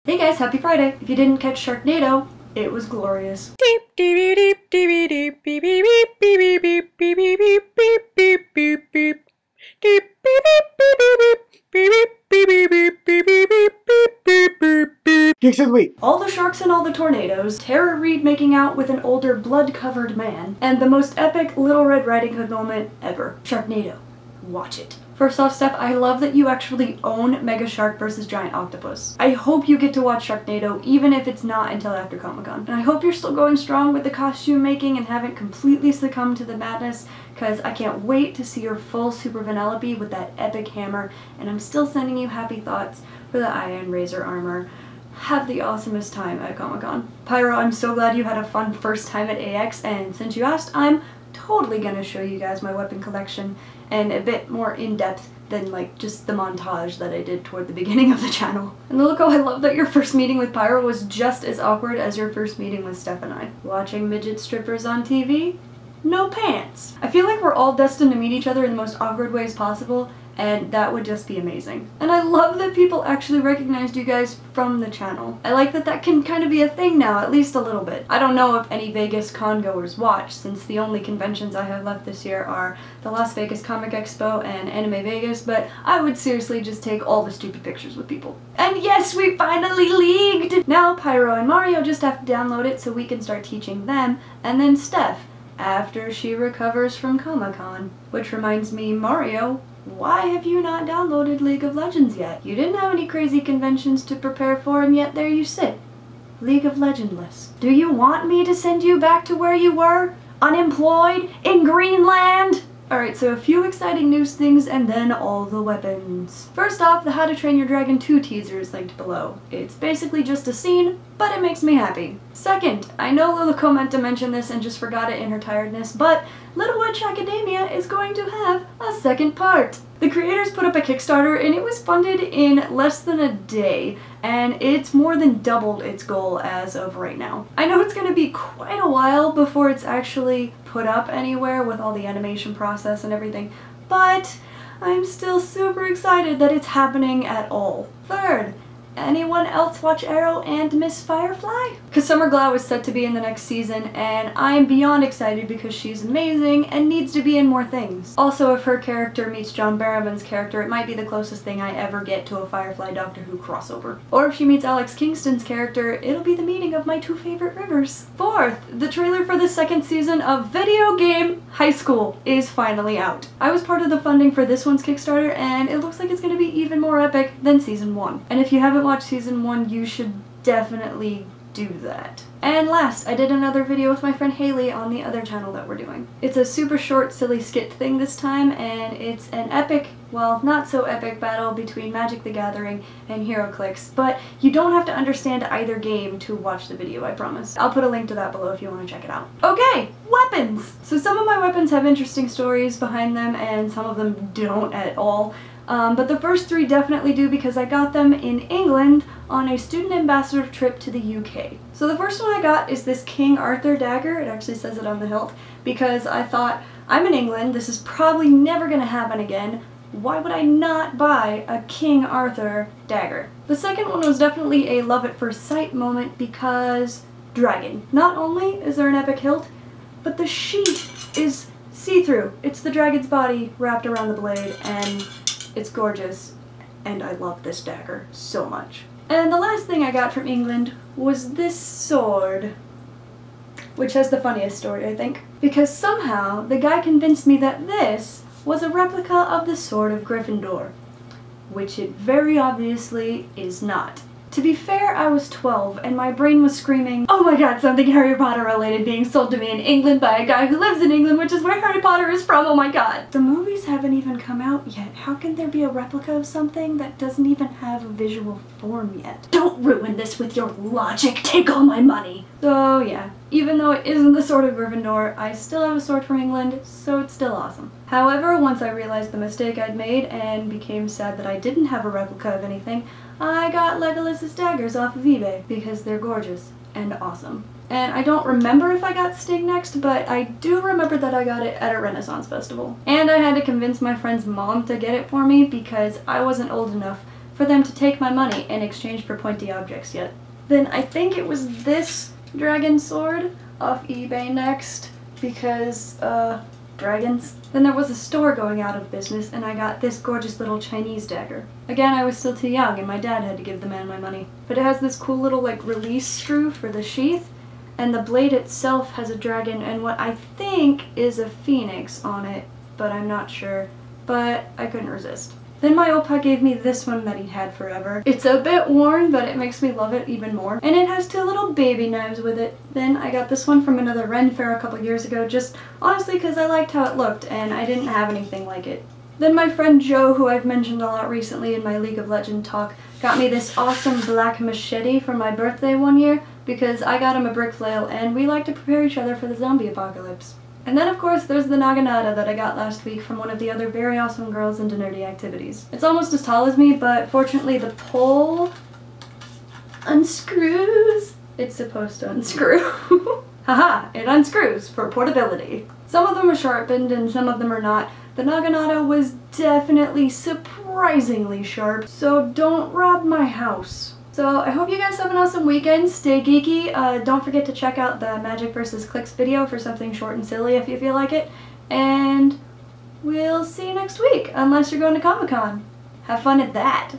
Hey guys, happy Friday! If you didn't catch Sharknado, it was glorious. All the sharks and all the tornadoes, Tara Reid making out with an older blood-covered man, and the most epic Little Red Riding Hood moment ever. Sharknado. Watch it. First off, Steph, I love that you actually own Mega Shark vs. Giant Octopus. I hope you get to watch Sharknado even if it's not until after Comic-Con. And I hope you're still going strong with the costume making and haven't completely succumbed to the madness, because I can't wait to see your full Super Vanellope with that epic hammer, and I'm still sending you happy thoughts for the Iron Razor armor. Have the awesomest time at Comic-Con. Pyro, I'm so glad you had a fun first time at AX, and since you asked, I'm totally gonna show you guys my weapon collection and a bit more in-depth than like just the montage that I did toward the beginning of the channel. And look, I love that your first meeting with Pyro was just as awkward as your first meeting with Steph and I. Watching midget strippers on TV? No pants. I feel like we're all destined to meet each other in the most awkward ways possible, and that would just be amazing. And I love that people actually recognized you guys from the channel. I like that that can kind of be a thing now, at least a little bit. I don't know if any Vegas con goers watch, since the only conventions I have left this year are the Las Vegas Comic Expo and Anime Vegas, but I would seriously just take all the stupid pictures with people. And yes, we finally leagued! Now Pyro and Mario just have to download it so we can start teaching them, and then Steph, after she recovers from Comic-Con. Which reminds me, Mario, why have you not downloaded League of Legends yet? You didn't have any crazy conventions to prepare for, and yet there you sit. League of Legendless. Do you want me to send you back to where you were? Unemployed? In Greenland? Alright, so a few exciting news things and then all the weapons. First off, the How to Train Your Dragon 2 teaser is linked below. It's basically just a scene, but it makes me happy. Second, I know Lilico meant to mention this and just forgot it in her tiredness, but Little Witch Academia is going to have a second part. The creators put up a Kickstarter and it was funded in less than a day, and it's more than doubled its goal as of right now. I know it's going to be quite a while before it's actually put up anywhere with all the animation process and everything, but I'm still super excited that it's happening at all. Third, anyone else watch Arrow and Miss Firefly? Because Summer Glau is set to be in the next season, and I am beyond excited because she's amazing and needs to be in more things. Also, if her character meets John Barrowman's character, it might be the closest thing I ever get to a Firefly Doctor Who crossover. Or if she meets Alex Kingston's character, it'll be the meeting of my two favorite rivers. Fourth, the trailer for the second season of Video Game High School is finally out. I was part of the funding for this one's Kickstarter, and it looks like it's going to be even more epic than season 1. And if you haven't watched season 1, you should definitely do that. And last, I did another video with my friend Haley on the other channel that we're doing. It's a super short, silly skit thing this time, and it's an epic, well, not so epic battle between Magic the Gathering and HeroClix, but you don't have to understand either game to watch the video, I promise. I'll put a link to that below if you want to check it out. Okay, weapons! So some of my weapons have interesting stories behind them, and some of them don't at all. But the first 3 definitely do because I got them in England on a student ambassador trip to the UK. So the first one I got is this King Arthur dagger. It actually says it on the hilt because I thought, I'm in England, this is probably never gonna happen again. Why would I not buy a King Arthur dagger? The second one was definitely a love at first sight moment because dragon. Not only is there an epic hilt, but the sheath is see-through. It's the dragon's body wrapped around the blade, and it's gorgeous, and I love this dagger so much. And the last thing I got from England was this sword, which has the funniest story, I think, because somehow the guy convinced me that this was a replica of the Sword of Gryffindor, which it very obviously is not. To be fair, I was 12 and my brain was screaming, oh my god, something Harry Potter related being sold to me in England by a guy who lives in England, which is where Harry Potter is from, oh my god. The movies haven't even come out yet. How can there be a replica of something that doesn't even have a visual form yet? Don't ruin this with your logic, take all my money! So yeah, even though it isn't the Sword of Gryffindor, I still have a sword from England, so it's still awesome. However, once I realized the mistake I'd made and became sad that I didn't have a replica of anything, I got Legolas's daggers off of eBay because they're gorgeous and awesome. And I don't remember if I got Sting next, but I do remember that I got it at a Renaissance festival. And I had to convince my friend's mom to get it for me because I wasn't old enough for them to take my money in exchange for pointy objects yet. Then I think it was this dragon sword off eBay next, because, dragons. Then there was a store going out of business, and I got this gorgeous little Chinese dagger. Again, I was still too young, and my dad had to give the man my money. But it has this cool little, like, release screw for the sheath, and the blade itself has a dragon and what I think is a phoenix on it, but I'm not sure. But I couldn't resist. Then my opa gave me this one that he'd had forever. It's a bit worn, but it makes me love it even more. And it has 2 little baby knives with it. Then I got this one from another Ren fair a couple years ago, just honestly because I liked how it looked, and I didn't have anything like it. Then my friend Joe, who I've mentioned a lot recently in my League of Legends talk, got me this awesome black machete for my birthday one year, because I got him a brick flail, and we like to prepare each other for the zombie apocalypse. And then of course there's the Naginata that I got last week from one of the other very awesome girls into Nerdy Activities. It's almost as tall as me, but fortunately the pole unscrews. It's supposed to unscrew. Haha, it unscrews for portability. Some of them are sharpened and some of them are not. The Naginata was definitely surprisingly sharp, so don't rob my house. So I hope you guys have an awesome weekend. Stay geeky. Don't forget to check out the Magic vs. Clicks video for something short and silly if you feel like it. And we'll see you next week, unless you're going to Comic-Con. Have fun at that.